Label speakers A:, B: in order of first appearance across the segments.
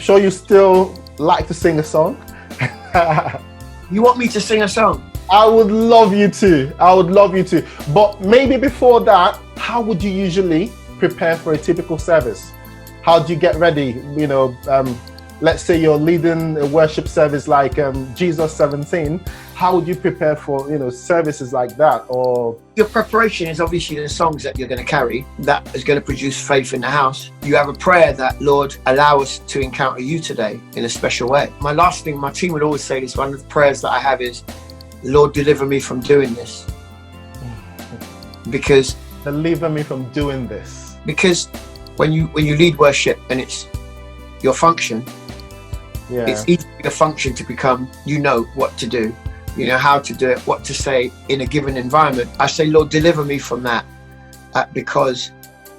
A: sure you still like to sing a song.
B: You want me to sing a song?
A: I would love you to. I would love you to. But maybe before that, how would you usually prepare for a typical service? How do you get ready? You know, let's say you're leading a worship service like Jesus 17. How would you prepare for, you know, services like that? Or
B: your preparation is obviously the songs that you're going to carry that is going to produce faith in the house. You have a prayer that, Lord, allow us to encounter you today in a special way. My last thing, my team would always say this, one of the prayers that I have is, Lord, deliver me from doing this. Because
A: deliver me from doing this.
B: Because when you lead worship and it's your function, it's easy for your function to become, you know what to do. You know how to do it, what to say in a given environment. I say, Lord, deliver me from that because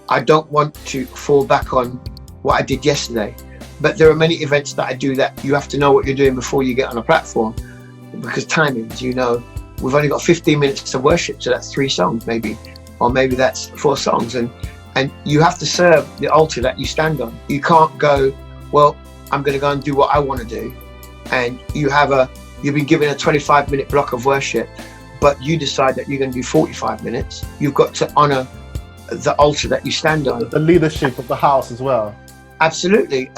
B: I don't want to fall back on what I did yesterday. But there are many events that I do that you have to know what you're doing before you get on a platform, because timings, you know, we've only got 15 minutes of worship, so that's 3 songs maybe, or maybe that's 4 songs. And you have to serve the altar that you stand on. You can't go, well, I'm going to go and do what I want to do. And you've been given a 25-minute block of worship, but you decide that you're going to do 45 minutes. You've got to honor the altar that you stand on.
A: The leadership of the house as well.
B: Absolutely.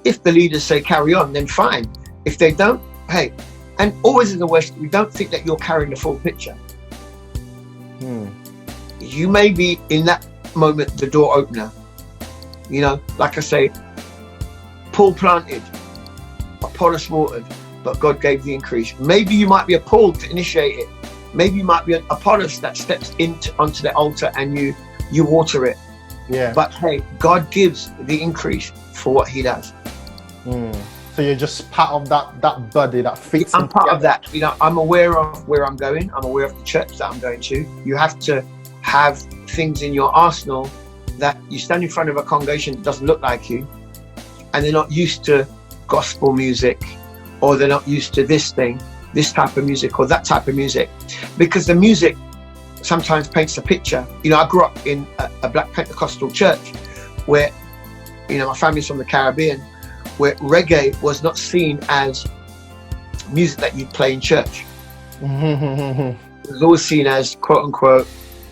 B: If the leaders say carry on, then fine. If they don't, hey, and always in the worship, we don't think that you're carrying the full picture. You may be in that moment the door opener. You know, like I say, Paul planted, Apollos watered, but God gave the increase. Maybe you might be a Paul to initiate it. Maybe you might be an Apollos that steps onto the altar and you water it.
A: Yeah.
B: But hey, God gives the increase for what he does.
A: So you're just part of that body that fits.
B: I'm part of that. You know, I'm aware of where I'm going. I'm aware of the church that I'm going to. You have to have things in your arsenal that you stand in front of a congregation that doesn't look like you, and they're not used to gospel music, or they're not used to this thing, this type of music or that type of music, because the music sometimes paints a picture. You know, I grew up in a black Pentecostal church where, you know, my family's from the Caribbean, where reggae was not seen as music that you'd play in church. It was always seen as quote unquote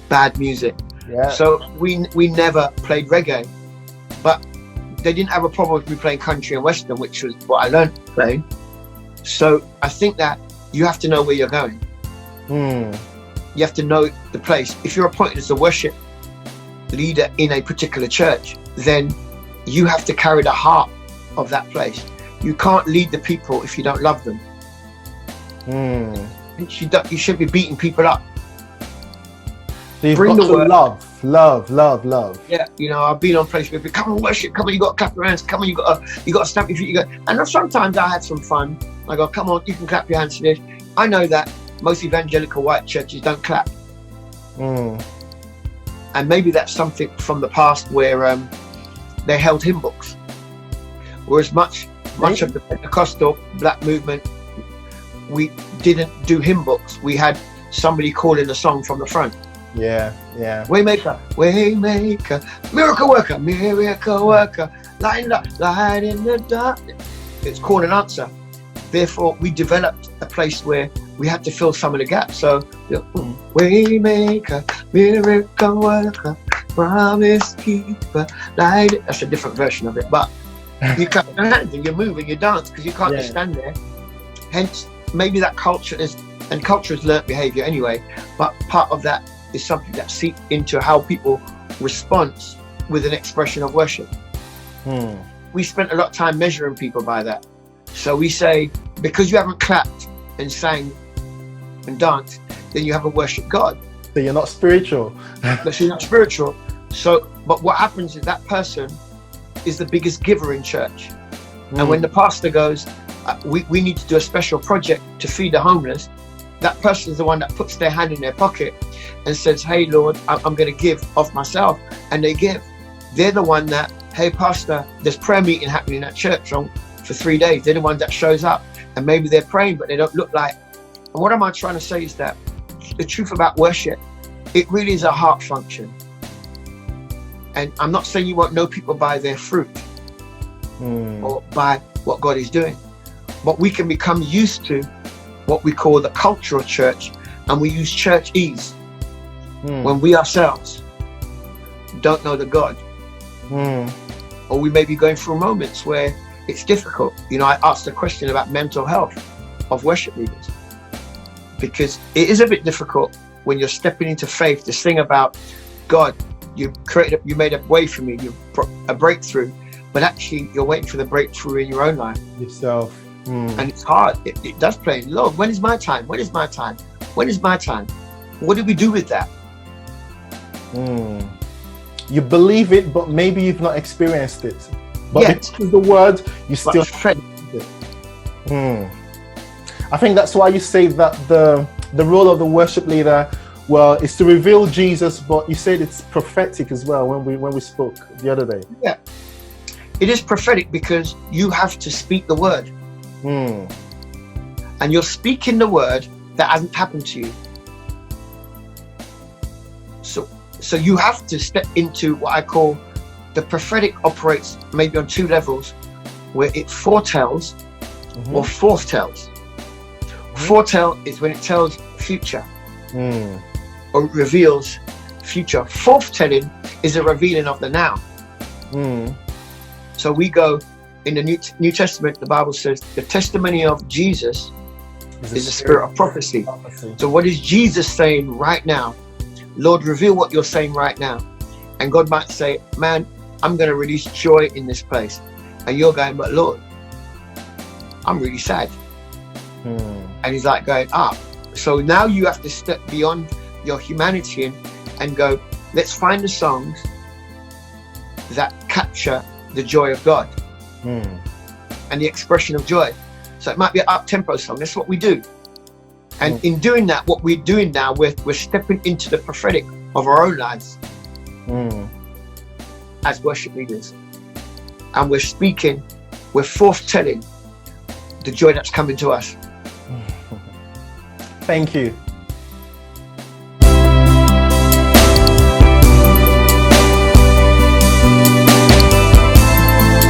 B: bad music. Yeah. So we never played reggae, but they didn't have a problem with me playing country and western, which was what I learned playing. So I think that you have to know where you're going. You have to know the place. If you're appointed as a worship leader in a particular church, then you have to carry the heart of that place. You can't lead the people if you don't love them. You shouldn't be beating people up.
A: So you've got to love.
B: Yeah, you know, I've been on places where people, come on, worship, come on, you got to clap your hands, come on, you got to stamp your feet, and sometimes I had some fun. I go, come on, you can clap your hands to this. I know that most evangelical white churches don't clap. And maybe that's something from the past where they held hymn books. Whereas much of the Pentecostal black movement, we didn't do hymn books. We had somebody calling the song from the front.
A: Yeah.
B: Waymaker, miracle worker, light in the dark. It's call and answer. Therefore, we developed a place where we had to fill some of the gaps. So, waymaker, miracle worker, promise keeper, light. That's a different version of it, but you clap your hands and you move and you dance because you can't just stand there. Hence, maybe that culture is learnt behavior anyway, but part of that is something that seeps into how people respond with an expression of worship. We spent a lot of time measuring people by that. So we say, because you haven't clapped and sang and danced, then you haven't worshipped God.
A: So you're not spiritual.
B: So you're not spiritual. So, but what happens is that person is the biggest giver in church. And when the pastor goes, we need to do a special project to feed the homeless, that person is the one that puts their hand in their pocket and says, hey, Lord, I'm going to give of myself. And they give. They're the one that, hey, pastor, there's prayer meeting happening at church for 3 days. They're the one that shows up. And maybe they're praying, but they don't look like. And what am I trying to say is that the truth about worship, it really is a heart function. And I'm not saying you won't know people by their fruit, or by what God is doing. But we can become used to what we call the culture of church, and we use church ease when we ourselves don't know the God. Or we may be going through moments where it's difficult. You know, I asked a question about mental health of worship leaders, because it is a bit difficult when you're stepping into faith to sing about God. You made a way for me, you brought a breakthrough, but actually you're waiting for the breakthrough in your own life
A: Yourself.
B: and it's hard. It does play. Lord, when is my time? When is my time? When is my time? What do we do with that?
A: You believe it, but maybe you've not experienced it. But
B: Yeah.
A: because of the word, you still. I think that's why you say that the role of the worship leader, well, is to reveal Jesus, but you said it's prophetic as well when we spoke the other day.
B: Yeah, it is prophetic because you have to speak the word, and you're speaking the word that hasn't happened to you. So you have to step into what I call the prophetic. Operates maybe on two levels, where it foretells or foretells. Foretell is when it tells future or reveals future. Forthtelling is a revealing of the now. So we go in the New Testament, the Bible says the testimony of Jesus is the spirit of prophecy. So what is Jesus saying right now? Lord, reveal what you're saying right now. And God might say, man, I'm going to release joy in this place. And you're going, but Lord, I'm really sad. And he's like going, so now you have to step beyond your humanity and go, let's find the songs that capture the joy of God and the expression of joy. So it might be an up-tempo song. That's what we do. And in doing that, what we're doing now, we're stepping into the prophetic of our own lives as worship leaders. And we're speaking, we're forthtelling the joy that's coming to us.
A: Thank you.